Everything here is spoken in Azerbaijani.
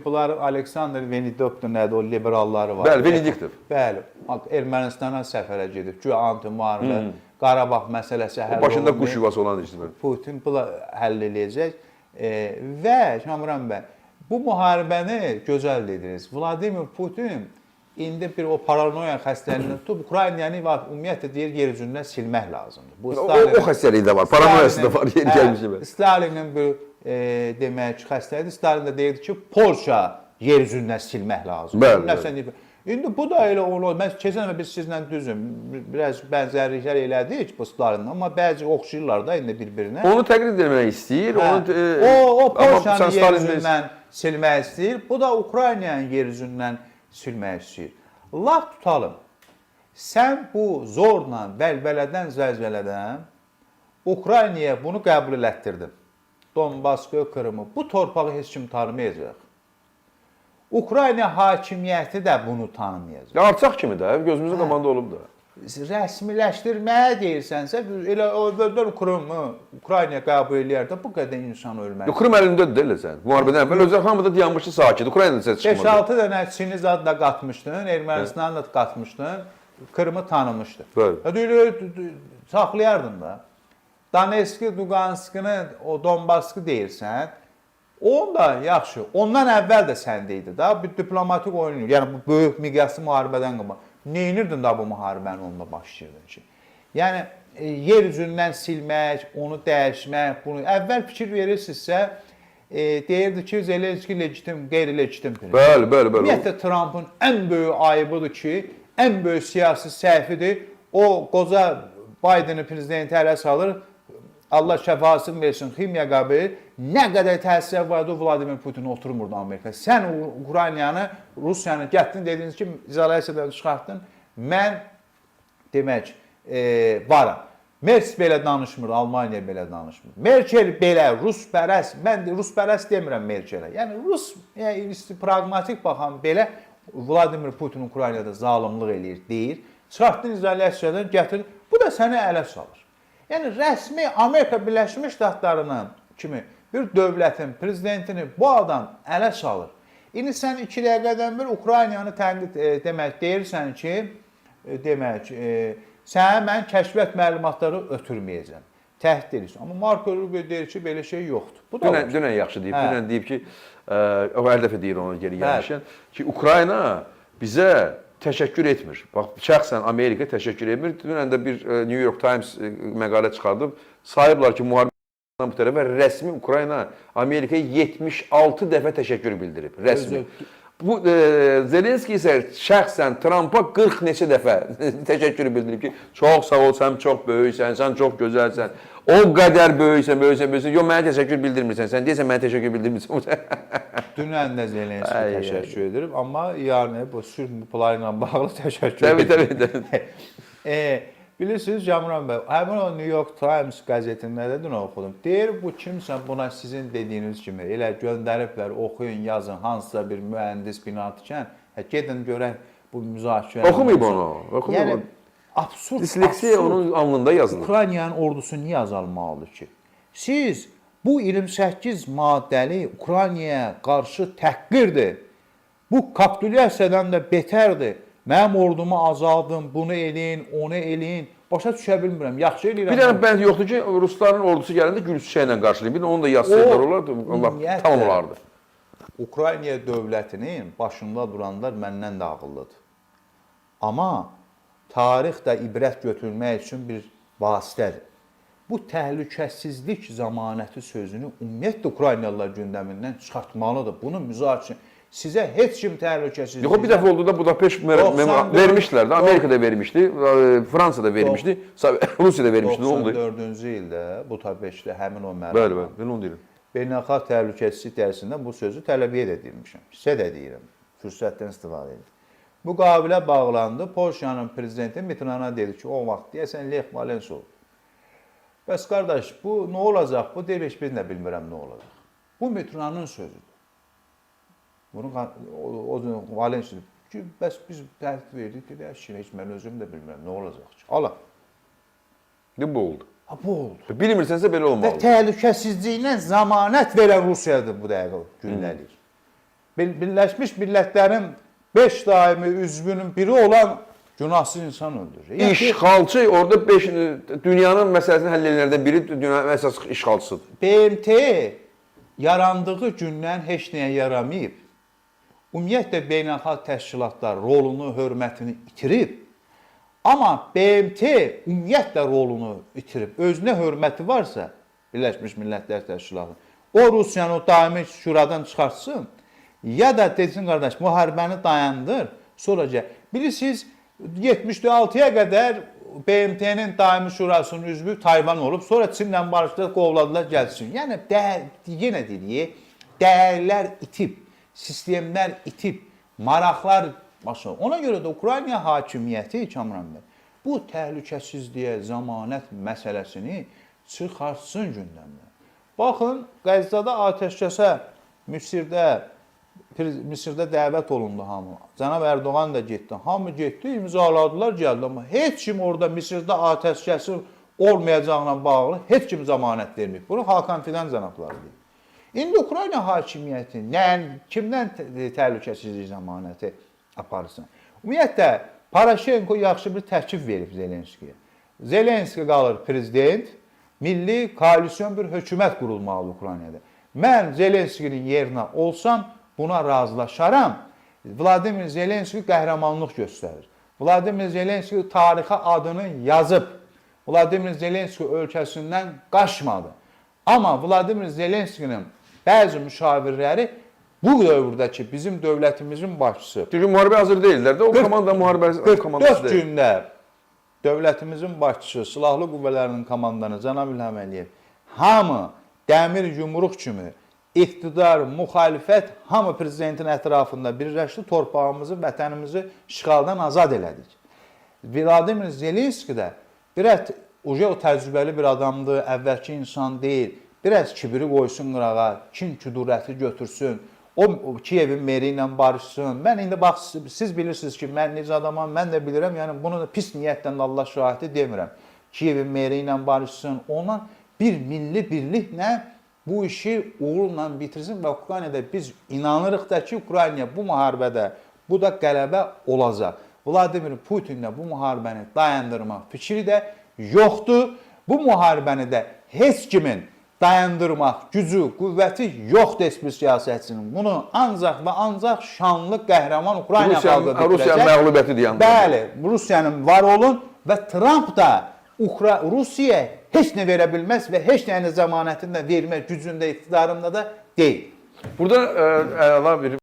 Bunlar Aleksandr Venediktov nədir, o liberalları var. Bəli, Venediktov. Bəli, Ermənistana səfərə gedib. Güya anti-müharibə, Qarabağ məsələsi həll olunur. Başında quş yuvası olan işdir. Putin bunu həll eləyəcək. Və Kamran bəy, bu müharibəni gözəl dediniz. Vladimir Putin indi bir o paranoya xəstəliyindən tutub Ukraynanı ümumiyyətlə deyir yer üzündən silmək lazımdır. O xəstəliyi də var, paranoyası da var. Stalinin bir demək xəstəlidir. Stalin də deyirdi ki, Polşa yer üzündən silmək lazımdır. İndi bu da elə olur. Mən keçən dəfə biz sizlə düzüm, biraz bənzərliklər elədik bu Stalinlə, amma bəzi oxşayırlar da indi bir-birinə. Onu təqlid etmək istəyir. O Polşanı yer üzündən silmək istəyir. Bu da Ukraynanın yer üzündən silmək istəyir. Laf tutalım. Sən bu zorla, bəlbələdən, zəlzələdən Ukraynaya bunu qəbul elətdirdin. Donbaskı, Kırımı. Bu torpağı heç kim tanımayacaq. Ukrayna hakimiyyəti də bunu tanımayacaq. Artsaq kimi də, gözümüzün qabağında olub da. Rəsmiləşdirməyə deyirsənsə, elə əvvəldən Krımı Ukraynaya qəbul eləyər də bu qədər insan ölməli. Krım əlindədir elə sən. Müharibədən əvvəl özü hamıda dayanmışdı sakit. Ukraynada səs çıxmadı. 5-6 dənə Çini zad da qatmışdın, Ermənistanı da qatmışdın, Krımı tanımışdın. Saxlayardın da. Donetski, Luganskını, o Donbaskı deyirsən, o da yaxşı. Ondan əvvəl də səndə idi da. Bir diplomatik oyun. Yəni bu böyük miqyaslı müharibədən qabaq. Neyinirdin da bu müharibənin onunla başlayırdın ki? Yəni yer üzündən silmək, onu dəyişmək, bunu əvvəl fikir verirsinizsə, deyirdi ki, Zelenski legitim, qeyri-legitim prezident. Bəli. Ümumiyyətlə Trumpın ən böyük ayıbıdır ki, ən böyük siyasi səhvidir. O qoca Biden'ı prezidenti ələ salır. Allah şəfasını versin, ximiya qabı nə qədər təsir vardı Vladimir Putin oturmurdu Amerika. Sən Ukraynanı, Rusiyanı gətdin, dediniz ki, izolyasiyadan çıxartdın. Mən demək varam. Merkel belə danışmır, Almaniya belə danışmır. Merkel belə, Ruspərəst, mən Ruspərəst demirəm Merkelə. Yəni Rus pragmatik baxan belə Vladimir Putin Ukraynada zalimlik eləyir, deyir. Çıxartdın izolyasiyadan, gətirin. Bu da səni ələ salır. Yəni rəsmi Amerika Birləşmiş Ştatlarının kimi bir dövlətin prezidentini bu adam ələ salır. İndi sən 2 dəqiqədən bir Ukraynanı tənqid demək deyirsən ki, demək sənə mən kəşfiyyat məlumatları ötürməyəcəm. Təhdid edirsən. Amma Marco Rubio deyir ki, belə şey yoxdur. Bu da dünən yaxşı deyib. Dünən deyib ki, o hər dəfə deyir ona geri gəlmişən ki, Ukrayna bizə təşəkkür etmir. Bax, şəxsən Amerika təşəkkür etmir. Dünən də bir New York Times məqalə çıxardıb. Sayıblar ki, müharibədən bu tərəfə rəsmi Ukrayna Amerikaya 76 dəfə təşəkkür bildirib. Rəsmi. Bu Zelenski isə şəxsən Trumpa 40 neçə dəfə təşəkkür bildirib ki, çox sağ ol, sən çox böyüksən, sən çox gözəlsən. O qədər böyüksən. Yox, mənə təşəkkür bildirmirsən. Sən deyirsən, mənə təşəkkür bildirmirsən. Dünən də Zelenski təşəkkür edirib, amma yəni bu sülh planı ilə bağlı təşəkkür edirib. Təbii. Bilirsiniz, Kamran bəy, həmin o New York Times qəzetində də dünən oxudum. Deyir, bu kimsə buna sizin dediyiniz kimi elə göndəriblər, oxuyun, yazın, hansısa bir mühəndis bina tikən, gedin görək bu müzakirə. Oxumayıb onu. Yəni, absurd. Disleksiya onun alnında yazılır. Ukraynanın ordusu niyə azalmalıdır ki? Siz bu 28 maddəli Ukraynaya qarşı təhqirdir. Bu kapitulyasiyadan da betərdir. Mənim ordumu azaldım, bunu eləyin, onu eləyin. Başa düşə bilmirəm, yaxşı eləyirəm. Bir dənə bənd yoxdur ki, Rusların ordusu gələndə gül çiçəyi ilə qarşılayıb. Bir də onu da yazsaydılar olardı, Allah tam olardı. Ukrayna dövlətinin başında duranlar məndən də ağıllıdır. Amma tarix də ibrət götürmək üçün bir vasitədir. Bu təhlükəsizlik zəmanəti sözünü ümumiyyətlə Ukraynalılar gündəmindən çıxartmalıdır. Bunu müzakirə sizə heç kim təhlükəsizlik. Yox, bir dəfə oldu da Budapeşt vermişdilər də, Amerika da vermişdi, Fransa da vermişdi, Rusiya da vermişdi. 94-cü ildə Budapeştdə həmin o məlumat. Bəli, mən onu deyirəm. Beynəlxalq təhlükəsizlik dərsində bu sözü tələbiyyət edilmişəm. Sizə də deyirəm, fürsətdən istifadə edin. Bu qabilə bağlandı. Polşanın prezidenti Mitterranda dedi ki, o vaxt deyəsən Lech Walesa oldu. Bəs qardaş, bu nə olacaq? Bu deyil, heç biz də bilmirəm nə olacaq. Bu Mitterrandın sözüdür. Bunu Walesa ki, bəs biz təhdid verdik, dedi, heç mən özüm də bilmirəm nə olacaq ki. Ala. Bu oldu. Bu oldu. Bilmirsənsə belə olmalı. Və təhlükəsizliyinə zəmanət verən Rusiyadır bu dəqiqə gündəlik. Birləşmiş Millətlərin 5 daimi üzvünün biri olan günahsız insan öldürür. Yəni İşğalçı orada 5 dünyanın məsələsini həll edənlərdən biri dünyanın əsas işğalçısıdır. BMT yarandığı gündən heç nəyə yaramayıb. Ümumiyyətlə beynəlxalq təşkilatlar rolunu, hörmətini itirib. Amma BMT ümumiyyətlə rolunu itirib. Özünə hörməti varsa Birləşmiş Millətlər Təşkilatı, o Rusiyanı o daimi şuradan çıxartsın, ya da desin qardaş, müharibəni dayandır, sonra bilirsiniz 76-ya qədər BMT-nin daimi şurasının üzvü Tayvan olub, sonra Çinlə barışdılar, qovladılar, gəlsin. Yəni yenə dedik, dəyərlər itib, sistemlər itib, maraqlar başa. Ona görə də Ukrayna hakimiyyəti Kamran bəy bu təhlükəsizliyə, zəmanət məsələsini çıxartsın gündəmdən. Baxın, Qəzzada atəşkəsə Misirdə dəvət olundu hamı. Cənab Erdoğan da getdi. Hamı getdi, imzaladılar, gəldi. Amma heç kim orada Misirdə atəşkəsin olmayacağına bağlı heç kim zəmanət verməyib. Bunu Hakan Fidan cənabları deyir. İndi Ukrayna hakimiyyəti kimdən təhlükəsizlik zəmanəti aparsın? Ümumiyyətlə, Paraşenko yaxşı bir təklif verib Zelenskiyə. Zelenski qalır prezident, milli koalisyon bir hökumət qurulmalı Ukraynada. Mən Zelenskinin yerinə olsam, buna razılaşaram. Vladimir Zelenski qəhrəmanlıq göstərir. Vladimir Zelenski tarixə adını yazıb. Vladimir Zelenski ölkəsindən qaçmadı. Amma Vladimir Zelenskinin bəzi müşavirləri bu dövrdəki bizim dövlətimizin başçısı. Çünki müharibə hazır deyirlər də, o komanda müharibəsi komandası 44 gündə dövlətimizin başçısı, silahlı qüvvələrinin komandanı Cənab İlham Əliyev hamı dəmir yumruq kimi iqtidar, müxalifət hamı prezidentin ətrafında birləşdi, torpağımızı, vətənimizi işğaldan azad elədik. Vladimir Zelenski də biraz o təcrübəli bir adamdır, əvvəlki insan deyil. Biraz kibiri qoysun qırağa, kin küdurəti götürsün. O Kiyevin meri ilə barışsın. Mən indi bax, siz bilirsiniz ki, mən necə adamam, mən də bilirəm. Yəni bunu da pis niyyətlə də Allah şahidi demirəm. Kiyevin meri ilə barışsın. Ondan bir milli birliklə bu işi uğurla bitirsin və Ukraynada biz inanırıq da ki, Ukrayna bu müharibədə, bu da qələbə olacaq. Vladimir Putin də bu müharibəni dayandırmaq fikri də yoxdur. Bu müharibəni də heç kimin dayandırmaq gücü, qüvvəti yoxdur heç bir siyasətçinin. Bunu ancaq və ancaq şanlı, qəhrəman Ukrayna xalqı bitirəcək. Rusiyanın məğlubiyyəti deyəndə. Bəli, Rusiyanın var olun və Trump da Rusiyaya heç nə verə bilməz və heç nəyin zəmanətini də vermək gücündə, iqtidarında da deyil. Burada əlavə bir